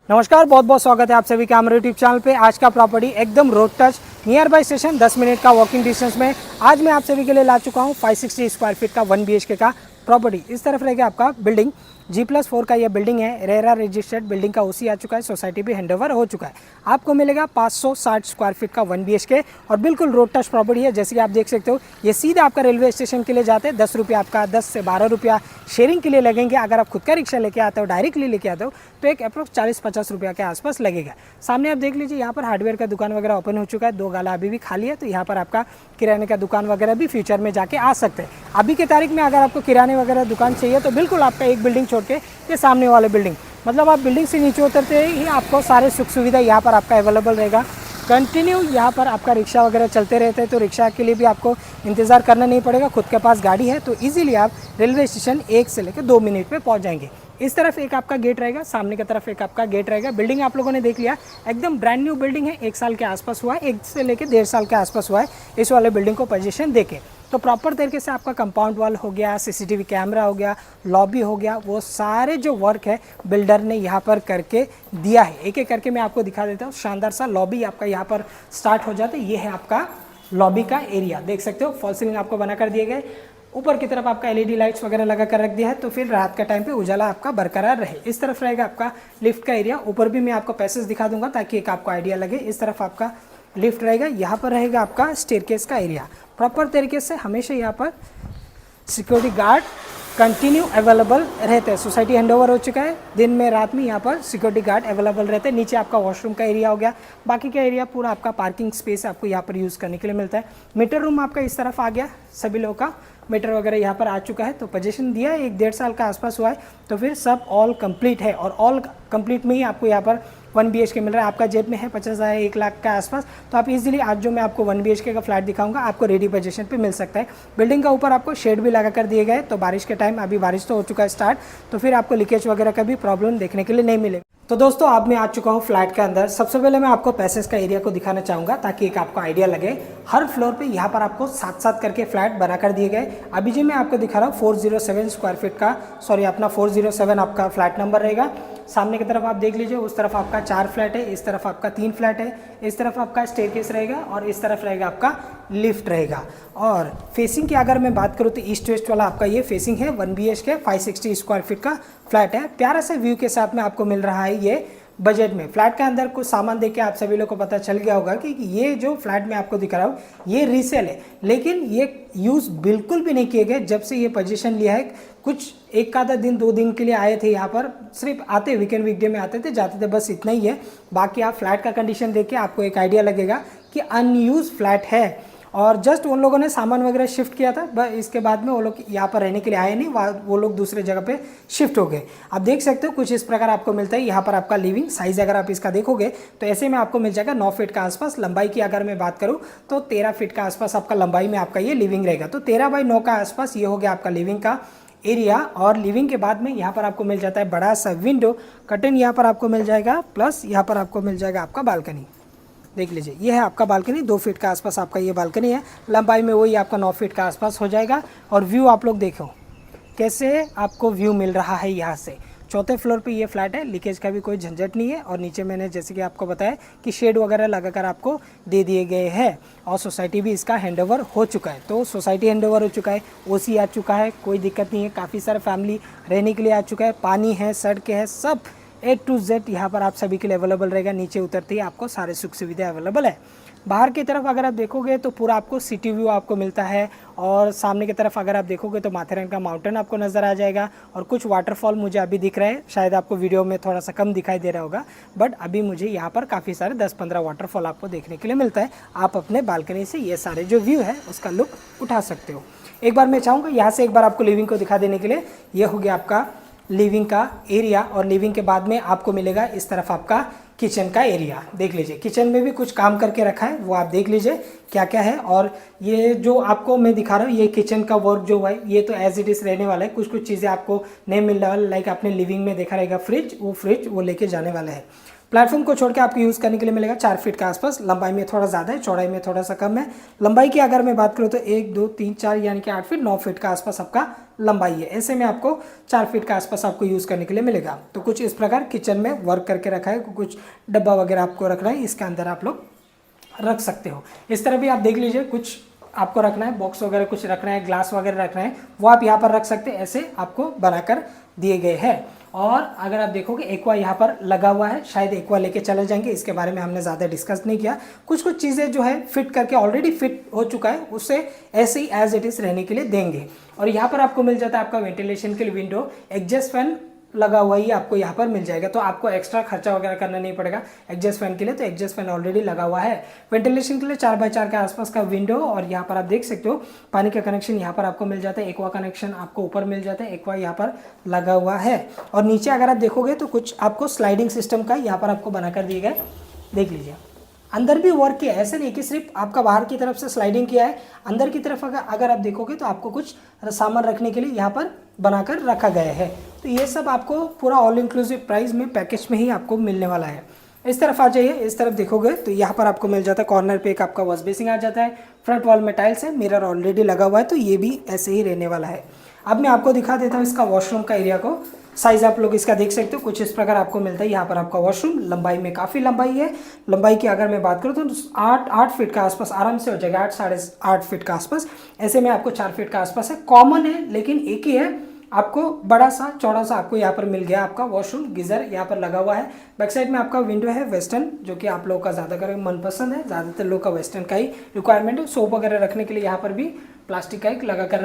नमस्कार, बहुत बहुत स्वागत है आप सभी का हमारे यूट्यूब चैनल पे। आज का प्रॉपर्टी एकदम road touch near by station 10 minute का वॉकिंग डिस्टेंस में आज मैं आप सभी के लिए ला चुका हूँ 560 स्क्वायर फीट का 1 BHK का प्रॉपर्टी। इस तरफ रहेगा आपका बिल्डिंग G+4 का यह बिल्डिंग है। रेरा रजिस्टर्ड बिल्डिंग का ओसी आ चुका है, सोसाइटी भी हैंडओवर हो चुका है। आपको मिलेगा 560 स्क्वायर फीट का 1 BHK और बिल्कुल रोड टच प्रॉपर्टी है। जैसे कि आप देख सकते हो, ये सीधा आपका रेलवे स्टेशन के लिए जाते हैं। 10 रुपये आपका 10 से 12 रुपया शेयरिंग के लिए लगेंगे। अगर आप खुद का रिक्शा लेके आते हो, डायरेक्टली लेके आते हो, तो एक अप्रोक्स 40-50 रुपया के आसपास लगेगा। सामने आप देख लीजिए, यहाँ पर हार्डवेयर का दुकान वगैरह ओपन हो चुका है। 2 गाला अभी भी खाली है, तो यहाँ पर आपका किराने का दुकान वगैरह भी फ्यूचर में जाके आ सकते हैं। अभी की तारीख में अगर आपको किराने वगैरह दुकान चाहिए तो बिल्कुल आपका एक बिल्डिंग छोड़ के ये सामने वाले बिल्डिंग, मतलब आप बिल्डिंग से नीचे उतरते ही आपको सारे सुख सुविधा यहाँ पर आपका अवेलेबल रहेगा। कंटिन्यू यहाँ पर आपका रिक्शा वगैरह चलते रहते हैं, तो रिक्शा के लिए भी आपको इंतज़ार करना नहीं पड़ेगा। खुद के पास गाड़ी है तो इजीली आप रेलवे स्टेशन 1 से लेकर 2 मिनट में पहुँच जाएंगे। इस तरफ एक आपका गेट रहेगा, सामने की तरफ एक आपका गेट रहेगा। बिल्डिंग आप लोगों ने देख लिया, एकदम ब्रांड न्यू बिल्डिंग है। 1 साल के आसपास हुआ है, 1 से लेकर 1.5 साल के आसपास हुआ है इस वाले बिल्डिंग को पोजीशन देके। तो प्रॉपर तरीके से आपका कंपाउंड वॉल हो गया, सीसीटीवी कैमरा हो गया, लॉबी हो गया, वो सारे जो वर्क है बिल्डर ने यहाँ पर करके दिया है। एक एक करके मैं आपको दिखा देता हूँ। शानदार सा लॉबी आपका यहाँ पर स्टार्ट हो जाता है। ये है आपका लॉबी का एरिया, देख सकते हो। फॉल सीलिंग आपको बना कर दिए गए। ऊपर की तरफ आपका LED लाइट्स वगैरह लगा कर रख दिया है, तो फिर रात का टाइम पे उजाला आपका बरकरार रहे। इस तरफ रहेगा आपका लिफ्ट का एरिया। ऊपर भी मैं आपको पैसेज दिखा दूंगा ताकि एक आपको आइडिया लगे। इस तरफ आपका लिफ्ट रहेगा। यहाँ पर रहेगा आपका स्टेयरकेस का एरिया। प्रॉपर तरीके से हमेशा यहाँ पर सिक्योरिटी गार्ड कंटिन्यू अवेलेबल रहते हैं। सोसाइटी हैंडओवर हो चुका है, दिन में रात में यहाँ पर सिक्योरिटी गार्ड अवेलेबल रहते हैं। नीचे आपका वॉशरूम का एरिया हो गया, बाकी का एरिया पूरा आपका पार्किंग स्पेस आपको यहाँ पर यूज़ करने के लिए मिलता है। मीटर रूम आपका इस तरफ आ गया, सभी लोगों का मीटर वगैरह यहाँ पर आ चुका है। तो पोजीशन दिया है, 1-1.5 साल का आसपास हुआ है, तो फिर सब ऑल कंप्लीट है। और ऑल कंप्लीट में ही आपको यहाँ पर 1 BHK मिल रहा है। आपका जेब में है 50,000 1 लाख के आसपास, तो आप इजीली आज जो मैं आपको 1 BHK का फ्लैट दिखाऊंगा आपको रेडी पोजीशन पे मिल सकता है। बिल्डिंग का ऊपर आपको शेड भी लगा कर दिए गए, तो बारिश के टाइम, अभी बारिश तो हो चुका है स्टार्ट, तो फिर आपको लीकेज वगैरह का भी प्रॉब्लम देखने के लिए नहीं मिलेगा। तो दोस्तों, अब मैं आ चुका हूँ फ्लैट के अंदर। सबसे पहले मैं आपको पैसेज का एरिया को दिखाना चाहूँगा ताकि एक आपको आइडिया लगे। हर फ्लोर पे यहाँ पर आपको 7-7 करके फ्लैट बना कर दिए गए। अभी जो मैं आपको दिखा रहा हूँ 407 स्क्वायर फीट का, सॉरी अपना 407 आपका फ्लैट नंबर रहेगा। सामने की तरफ आप देख लीजिए, उस तरफ आपका 4 फ्लैट है, इस तरफ आपका 3 फ्लैट है, इस तरफ आपका स्टेयरकेस रहेगा और इस तरफ रहेगा आपका लिफ्ट रहेगा। और फेसिंग की अगर मैं बात करूँ तो ईस्ट वेस्ट वाला आपका ये फेसिंग है। 1 BHK 560 स्क्वायर फीट का फ्लैट है। प्यारा सा व्यू के साथ में आपको मिल रहा है ये बजट में। फ्लैट के अंदर कुछ सामान देख के आप सभी लोग को पता चल गया होगा कि ये जो फ्लैट में आपको दिख रहा हूँ ये रीसेल है, लेकिन ये यूज़ बिल्कुल भी नहीं किए गए। जब से ये पोजीशन लिया है, कुछ 1 आधा दिन 2 दिन के लिए आए थे यहाँ पर, सिर्फ आते वीकेंड वीकडे में आते थे, जाते थे, बस इतना ही है। बाकी आप फ्लैट का कंडीशन देख के आपको एक आइडिया लगेगा कि अनयूज फ्लैट है। और जस्ट उन लोगों ने सामान वगैरह शिफ्ट किया था, बस इसके बाद में वो लोग यहाँ पर रहने के लिए आए नहीं, वो लोग दूसरे जगह पे शिफ्ट हो गए। आप देख सकते हो कुछ इस प्रकार आपको मिलता है। यहाँ पर आपका लिविंग साइज अगर आप इसका देखोगे तो ऐसे में आपको मिल जाएगा 9 फीट का आसपास। लंबाई की अगर मैं बात करूँ तो 13 फीट का आसपास आपका लंबाई में आपका ये लिविंग रहेगा। तो 13/9 का आसपास ये हो गया आपका लिविंग का एरिया। और लिविंग के बाद में यहाँ पर आपको मिल जाता है बड़ा सा विंडो कर्टन, यहाँ पर आपको मिल जाएगा, प्लस यहाँ पर आपको मिल जाएगा आपका बालकनी। देख लीजिए, ये है आपका बालकनी। 2 फीट का आसपास आपका ये बालकनी है। लंबाई में वही आपका 9 फीट का आसपास हो जाएगा। और व्यू आप लोग देखो कैसे आपको व्यू मिल रहा है यहाँ से। 4थे फ्लोर पे ये फ्लैट है, लीकेज का भी कोई झंझट नहीं है। और नीचे मैंने जैसे कि आपको बताया कि शेड वगैरह लगाकर आपको दे दिए गए हैं। और सोसाइटी भी इसका हैंडओवर हो चुका है, तो सोसाइटी हैंडओवर हो चुका है, ओसी आ चुका है, कोई दिक्कत नहीं है। काफ़ी सारा फैमिली रहने के लिए आ चुका है, पानी है, सड़कें हैं, सब A to Z यहाँ पर आप सभी के लिए अवेलेबल रहेगा। नीचे उतरते ही आपको सारे सुख सुविधा अवेलेबल है। बाहर की तरफ अगर आप देखोगे तो पूरा आपको सिटी व्यू आपको मिलता है। और सामने की तरफ अगर आप देखोगे तो माथेरान का माउंटेन आपको नज़र आ जाएगा। और कुछ वाटरफॉल मुझे अभी दिख रहे हैं, शायद आपको वीडियो में थोड़ा सा कम दिखाई दे रहा होगा, बट अभी मुझे यहाँ पर काफ़ी सारे 10-15 वाटरफॉल आपको देखने के लिए मिलता है। आप अपने बालकनी से ये सारे जो व्यू है उसका लुक उठा सकते हो। एक बार मैं चाहूँगा यहाँ से एक बार आपको लिविंग को दिखा देने के लिए। ये हो गया आपका लिविंग का एरिया। और लिविंग के बाद में आपको मिलेगा इस तरफ आपका किचन का एरिया। देख लीजिए, किचन में भी कुछ काम करके रखा है, वो आप देख लीजिए क्या क्या है। और ये जो आपको मैं दिखा रहा हूँ ये किचन का वर्क जो है ये तो एज इट इज़ रहने वाला है। कुछ कुछ चीज़ें आपको नहीं मिल रहा है, लाइक आपने लिविंग में देखा रहेगा फ्रिज वो लेके जाने वाला है। प्लेटफॉर्म को छोड़ के आपको यूज़ करने के लिए मिलेगा 4 फीट का आसपास। लंबाई में थोड़ा ज़्यादा है, चौड़ाई में थोड़ा सा कम है। लंबाई की अगर मैं बात करूँ तो 1 2 3 4 यानी कि 8 फीट 9 फीट का आसपास आपका लंबाई है। ऐसे में आपको 4 फीट के आसपास आपको यूज़ करने के लिए मिलेगा। तो कुछ इस प्रकार किचन में वर्क करके रखा है, कुछ डब्बा वगैरह आपको रखना है, इसके अंदर आप लोग रख सकते हो। इस तरह भी आप देख लीजिए, कुछ आपको रखना है, बॉक्स वगैरह कुछ रखना है, ग्लास वगैरह रखना है, वो आप यहाँ पर रख सकते हैं। ऐसे आपको बनाकर दिए गए हैं। और अगर आप देखोगे एक्वा यहाँ पर लगा हुआ है, शायद एक्वा लेके चले जाएंगे, इसके बारे में हमने ज़्यादा डिस्कस नहीं किया। कुछ कुछ चीज़ें जो है फिट करके ऑलरेडी फिट हो चुका है, उससे ऐसे ही एज इट इज़ रहने के लिए देंगे। और यहाँ पर आपको मिल जाता है आपका वेंटिलेशन के लिए विंडो, एग्जॉस्ट फैन लगा हुआ ही आपको यहाँ पर मिल जाएगा, तो आपको एक्स्ट्रा खर्चा वगैरह करना नहीं पड़ेगा एग्जॉस्ट फैन के लिए, तो एग्जॉस्ट फैन ऑलरेडी लगा हुआ है। वेंटिलेशन के लिए 4x4 के आसपास का विंडो, और यहाँ पर आप देख सकते हो पानी का कनेक्शन यहाँ पर आपको मिल जाता है, एक्वा कनेक्शन आपको ऊपर मिल जाता है, एक्वा यहाँ पर लगा हुआ है। और नीचे अगर आप देखोगे तो कुछ आपको स्लाइडिंग सिस्टम का यहाँ पर आपको बनाकर दिए गए, देख लीजिए। अंदर भी वर्क किया है, ऐसे नहीं कि सिर्फ आपका बाहर की तरफ से स्लाइडिंग किया है, अंदर की तरफ अगर आप देखोगे तो आपको कुछ सामान रखने के लिए यहाँ पर बनाकर रखा गया है। तो ये सब आपको पूरा ऑल इंक्लूसिव प्राइस में पैकेज में ही आपको मिलने वाला है। इस तरफ आ जाइए, इस तरफ देखोगे तो यहाँ पर आपको मिल जाता है कॉर्नर पे एक आपका वॉश बेसिंग आ जाता है, फ्रंट वॉल में टाइल्स है, मिरर ऑलरेडी लगा हुआ है, तो ये भी ऐसे ही रहने वाला है। अब मैं आपको दिखा देता हूँ इसका वॉशरूम का एरिया को। साइज़ आप लोग इसका देख सकते हो, कुछ इस प्रकार आपको मिलता है। यहाँ पर आपका वॉशरूम लंबाई में काफ़ी लंबाई है, लंबाई की अगर मैं बात करूँ तो 8 फीट के आसपास आराम से हो जाएगा, 8 साढ़े 8 फीट के आसपास। ऐसे में आपको 4 फीट के आसपास है, कॉमन है लेकिन एक ही है। आपको बड़ा सा चौड़ा सा आपको यहाँ पर मिल गया आपका वॉशरूम, गीजर यहाँ पर लगा हुआ है। बैक साइड में आपका विंडो है वेस्टर्न, जो कि आप लोगों का ज़्यादातर मनपसंद है, ज़्यादातर लोग का वेस्टर्न का ही रिक्वायरमेंट है। सोप वगैरह रखने के लिए यहाँ पर भी प्लास्टिक का एक लगा कर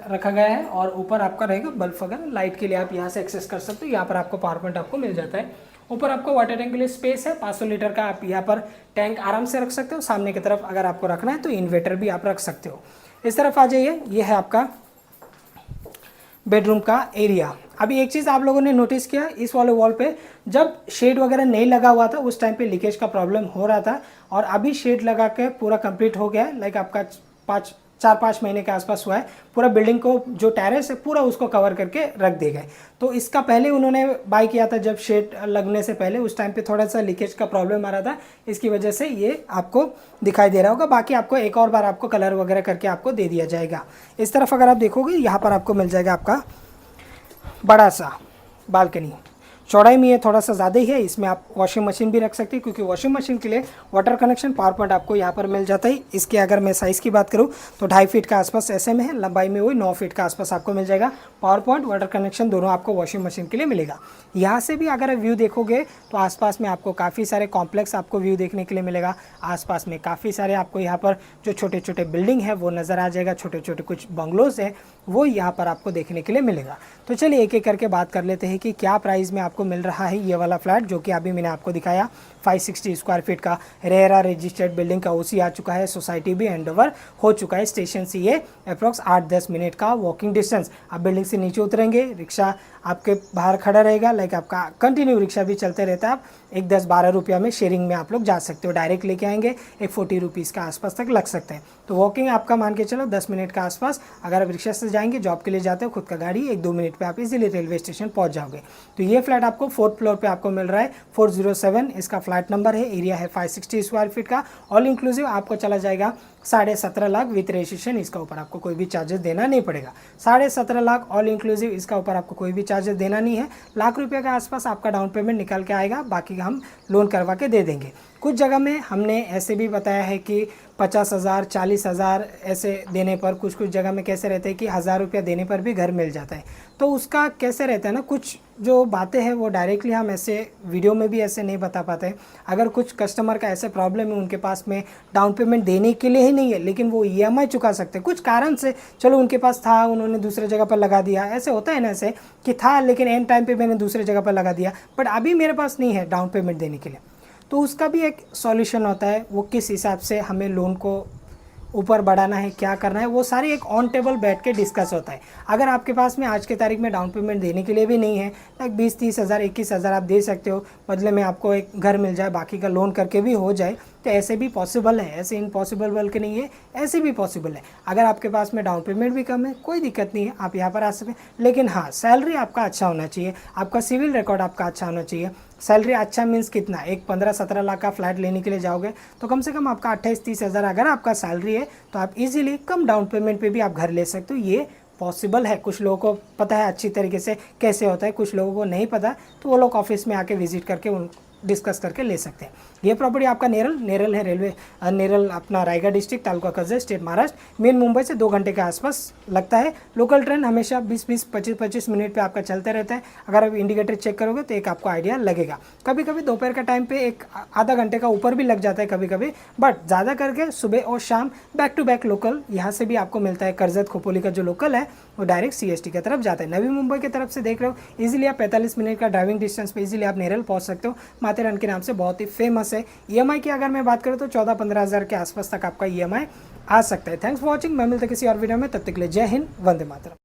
रखा गया है, और ऊपर आपका रहेगा बल्ब वगैरह, लाइट के लिए आप यहाँ से एक्सेस कर सकते हो। यहाँ पर आपको पावर पॉइंट आपको मिल जाता है। ऊपर आपको वाटर टैंक के लिए स्पेस है, 500 लीटर का आप यहाँ पर टैंक आराम से रख सकते हो। सामने की तरफ अगर आपको रखना है तो इन्वर्टर भी आप रख सकते हो। इस तरफ आ जाइए, ये है आपका बेडरूम का एरिया। अभी एक चीज़ आप लोगों ने नोटिस किया, इस वाले वॉल पे जब शेड वगैरह नहीं लगा हुआ था उस टाइम पे लीकेज का प्रॉब्लम हो रहा था, और अभी शेड लगा के पूरा कंप्लीट हो गया है। लाइक आपका 4-5 महीने के आसपास हुआ है। पूरा बिल्डिंग को जो टेरेस है पूरा उसको कवर करके रख दिए गए। तो इसका पहले उन्होंने बाय किया था जब शेड लगने से पहले, उस टाइम पे थोड़ा सा लीकेज का प्रॉब्लम आ रहा था, इसकी वजह से ये आपको दिखाई दे रहा होगा। बाकी आपको एक और बार आपको कलर वगैरह करके आपको दे दिया जाएगा। इस तरफ अगर आप देखोगे यहाँ पर आपको मिल जाएगा आपका बड़ा सा बालकनी, चौड़ाई में ये थोड़ा सा ज़्यादा ही है। इसमें आप वॉशिंग मशीन भी रख सकते हैं, क्योंकि वॉशिंग मशीन के लिए वाटर कनेक्शन पावर पॉइंट आपको यहाँ पर मिल जाता है। इसके अगर मैं साइज़ की बात करूँ तो 2.5 फीट के आसपास ऐसे में है, लंबाई में वही 9 फीट के आसपास आपको मिल जाएगा। पावर पॉइंट वाटर कनेक्शन दोनों आपको वॉशिंग मशीन के लिए मिलेगा। यहाँ से भी अगर व्यू देखोगे तो आसपास में आपको काफ़ी सारे कॉम्प्लेक्स आपको व्यू देखने के लिए मिलेगा। आसपास में काफ़ी सारे आपको यहाँ पर जो छोटे छोटे बिल्डिंग है वो नज़र आ जाएगा, छोटे छोटे कुछ बंगलोज है वो यहाँ पर आपको देखने के लिए मिलेगा। तो चलिए एक एक करके बात कर लेते हैं कि क्या प्राइस में आपको मिल रहा है ये वाला फ्लैट, जो कि अभी मैंने आपको दिखाया 560 स्क्वायर फीट का रेरा रजिस्टर्ड बिल्डिंग का ओसी आ चुका है। सोसाइटी भी हैंडओवर हो चुका है। स्टेशन से ये अप्रॉक्स 8-10 मिनट का वॉकिंग डिस्टेंस। आप बिल्डिंग से नीचे उतरेंगे, रिक्शा आपके बाहर खड़ा रहेगा, लाइक आपका कंटिन्यू रिक्शा भी चलते रहता है। आप एक 10-12 रुपया में शेयरिंग में आप लोग जा सकते हो। डायरेक्ट लेके आएंगे एक 40 रुपीज़ का आसपास तक लग सकते हैं। तो वॉकिंग आपका मान के चलो 10 मिनट का आसपास। अगर आप रिक्शा से जाएंगे, जॉब के लिए जाते हो, खुद का गाड़ी 1-2 मिनट पे आप इजीली रेलवे स्टेशन पहुंच जाओगे। तो ये फ्लैट आपको 4th फ्लोर पे आपको मिल रहा है, 407 इसका फ्लैट नंबर है। एरिया है 560 स्क्वायर फीट का। ऑल इंक्लूसिव आपको चला जाएगा 17.5 लाख विथ रजिस्ट्रेशन। इसका ऊपर आपको कोई भी चार्जेस देना नहीं पड़ेगा। 17.5 लाख ऑल इंक्लूसिव, इसका ऊपर आपको कोई भी चार्जेस देना नहीं है। लाख रुपये के आसपास आपका डाउन पेमेंट निकल के आएगा, बाकी हम लोन करवा के दे देंगे। कुछ जगह में हमने ऐसे भी बताया है कि 50,000 40,000 ऐसे देने पर, कुछ कुछ जगह में कैसे रहते हैं कि 1000 रुपया देने पर भी घर मिल जाता है। तो उसका कैसे रहता है ना, कुछ जो बातें हैं वो डायरेक्टली हम ऐसे वीडियो में भी ऐसे नहीं बता पाते। अगर कुछ कस्टमर का ऐसे प्रॉब्लम है, उनके पास में डाउन पेमेंट देने के लिए ही नहीं है, लेकिन वो EMI चुका सकते हैं कुछ कारण से, चलो उनके पास था, उन्होंने दूसरे जगह पर लगा दिया। ऐसे होता है ना, ऐसे कि था लेकिन एंड टाइम पे मैंने दूसरे जगह पर लगा दिया, बट अभी मेरे पास नहीं है डाउन पेमेंट देने के लिए। तो उसका भी एक सॉल्यूशन होता है, वो किस हिसाब से हमें लोन को ऊपर बढ़ाना है, क्या करना है, वो सारी एक ऑन टेबल बैठ के डिस्कस होता है। अगर आपके पास में आज के तारीख में डाउन पेमेंट देने के लिए भी नहीं है, लाइक 20-30 हज़ार 21,000 आप दे सकते हो, बदले में आपको एक घर मिल जाए, बाकी का लोन करके भी हो जाए, तो ऐसे भी पॉसिबल है। ऐसे इम्पॉसिबल बोल के नहीं है, ऐसे भी पॉसिबल है। अगर आपके पास में डाउन पेमेंट भी कम है, कोई दिक्कत नहीं है, आप यहाँ पर आ सकते हैं। लेकिन हाँ, सैलरी आपका अच्छा होना चाहिए, आपका सिविल रिकॉर्ड आपका अच्छा होना चाहिए। सैलरी अच्छा मीन्स कितना, एक 15-17 लाख का फ्लैट लेने के लिए जाओगे तो कम से कम आपका 28-30 हज़ार अगर आपका सैलरी है, तो आप इजीली कम डाउन पेमेंट पे भी आप घर ले सकते हो। ये पॉसिबल है। कुछ लोगों को पता है अच्छी तरीके से कैसे होता है, कुछ लोगों को नहीं पता, तो वो लोग ऑफिस में आके विजिट करके उन डिस्कस करके ले सकते हैं। ये प्रॉपर्टी आपका नेरल है, रेलवे नेरल अपना Raigarh district, taluka Karjat, state Maharashtra. Main Mumbai से 2 घंटे के आसपास लगता है। लोकल ट्रेन हमेशा 20-20, 25-25 मिनट पे आपका चलते रहता है। अगर आप इंडिकेटर चेक करोगे तो एक आपको आइडिया लगेगा। कभी कभी दोपहर का टाइम पे एक आधा घंटे का ऊपर भी लग जाता है कभी कभी, बट ज़्यादा करके सुबह और शाम बैक टू बैक लोकल यहाँ से भी आपको मिलता है। कर्जत खोपोली का जो लोकल है वो डायरेक्ट CST की तरफ जाता है। नवी मुंबई की तरफ से देख रहे हो, इजीली आप 45 मिनट का ड्राइविंग डिस्टेंस पे इजीली आप नेरल पहुंच सकते हो। माथेरान के नाम से बहुत ही फेमस है। EMI की अगर मैं बात करूँ तो 14-15 हज़ार के आसपास तक आपका EMI आ सकता है। Thanks for watching. मैं मिलता किसी और वीडियो में, तब तक के लिए जय हिंद, वंदे मातरम।